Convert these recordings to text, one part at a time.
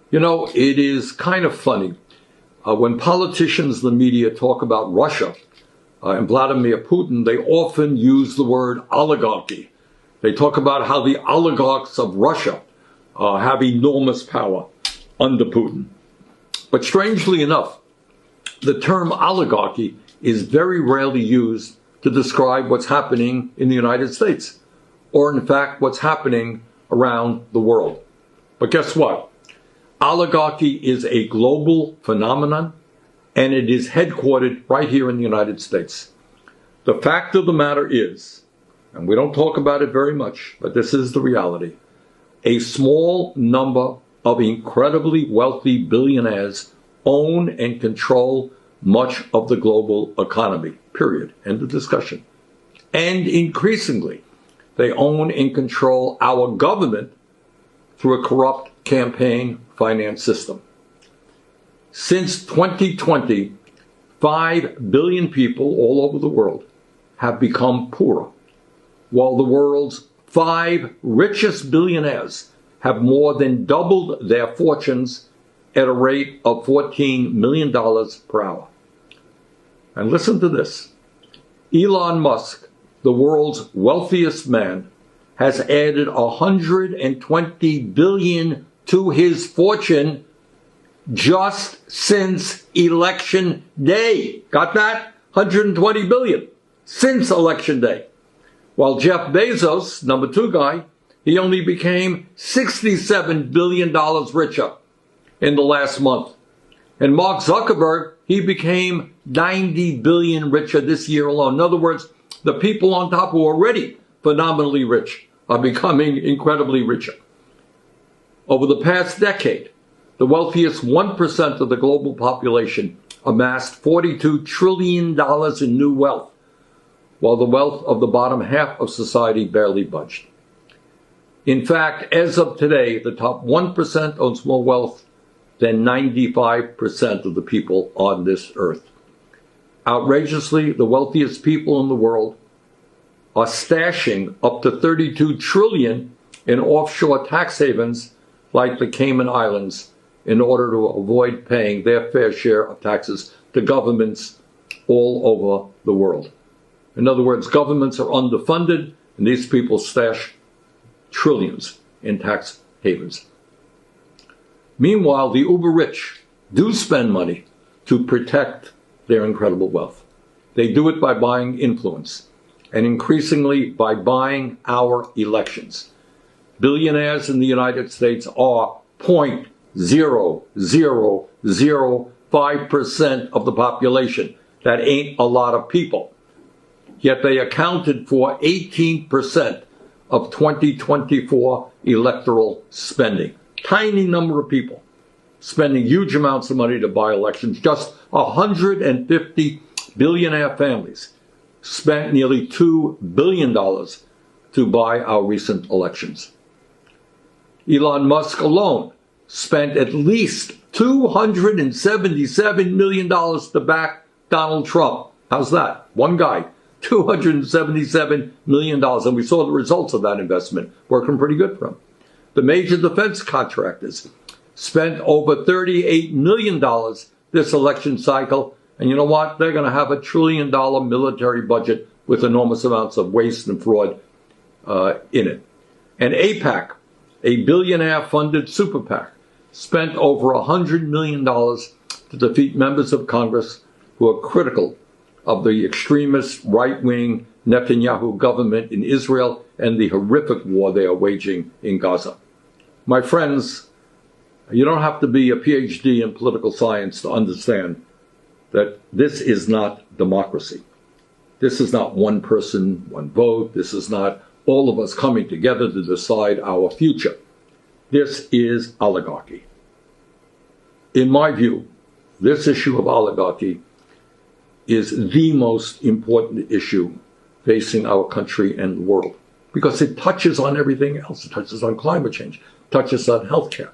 You know, it is kind of funny. When politicians, the media talk about Russia and Vladimir Putin, they often use the word oligarchy. They talk about how the oligarchs of Russia have enormous power under Putin. But strangely enough, the term oligarchy is very rarely used to describe what's happening in the United States, or in fact, what's happening around the world. But guess what? Oligarchy is a global phenomenon, and it is headquartered right here in the United States. The fact of the matter is, and we don't talk about it very much, but this is the reality, a small number of incredibly wealthy billionaires own and control much of the global economy, period. End of discussion. And increasingly, they own and control our government through a corrupt campaign finance system. Since 2020, 5 billion people all over the world have become poorer, while the world's 5 richest billionaires have more than doubled their fortunes at a rate of $14 million per hour. And listen to this. Elon Musk, the world's wealthiest man, has added $120 billion to his fortune just since election day. Got that? 120 billion since election day. While Jeff Bezos, number 2 guy, he only became $67 billion richer in the last month. And Mark Zuckerberg, he became 90 billion richer this year alone. In other words, the people on top who are already phenomenally rich are becoming incredibly richer. Over the past decade, the wealthiest 1% of the global population amassed $42 trillion in new wealth, while the wealth of the bottom half of society barely budged. In fact, as of today, the top 1% owns more wealth than 95% of the people on this earth. Outrageously, the wealthiest people in the world are stashing up to $32 trillion in offshore tax havens like the Cayman Islands in order to avoid paying their fair share of taxes to governments all over the world. In other words, governments are underfunded, and these people stash trillions in tax havens. Meanwhile, the uber rich do spend money to protect their incredible wealth. They do it by buying influence, and increasingly by buying our elections. Billionaires in the United States are 0.0005% of the population. That ain't a lot of people. Yet they accounted for 18% of 2024 electoral spending. Tiny number of people spending huge amounts of money to buy elections. Just 150 billionaire families spent nearly $2 billion to buy our recent elections. Elon Musk alone spent at least $277 million to back Donald Trump. How's that? One guy, $277 million. And we saw the results of that investment working pretty good for him. The major defense contractors spent over $38 million this election cycle. And you know what? They're going to have $1 trillion military budget with enormous amounts of waste and fraud in it. And AIPAC, a billionaire-funded super PAC, spent over $100 million to defeat members of Congress who are critical of the extremist right-wing Netanyahu government in Israel and the horrific war they are waging in Gaza. My friends, you don't have to be a PhD in political science to understand that this is not democracy. This is not one person, one vote. This is not all of us coming together to decide our future. This is oligarchy. In my view, this issue of oligarchy is the most important issue facing our country and the world because it touches on everything else. It touches on climate change, touches on healthcare,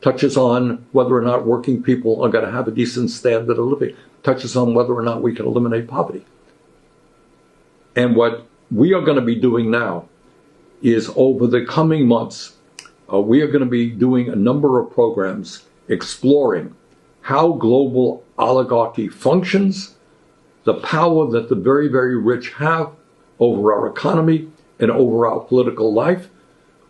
touches on whether or not working people are going to have a decent standard of living, touches on whether or not we can eliminate poverty. And what we are going to be doing now is over the coming months We are going to be doing a number of programs exploring how global oligarchy functions, the power that the very, very rich have over our economy and over our political life.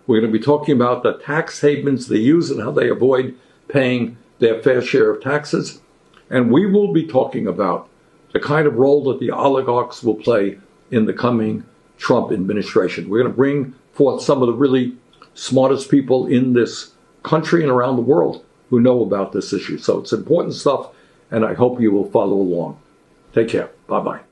We're going to be talking about the tax havens they use and how they avoid paying their fair share of taxes. And we will be talking about the kind of role that the oligarchs will play in the coming Trump administration. We're going to bring forth some of the really smartest people in this country and around the world who know about this issue. So it's important stuff, and I hope you will follow along. Take care. Bye-bye.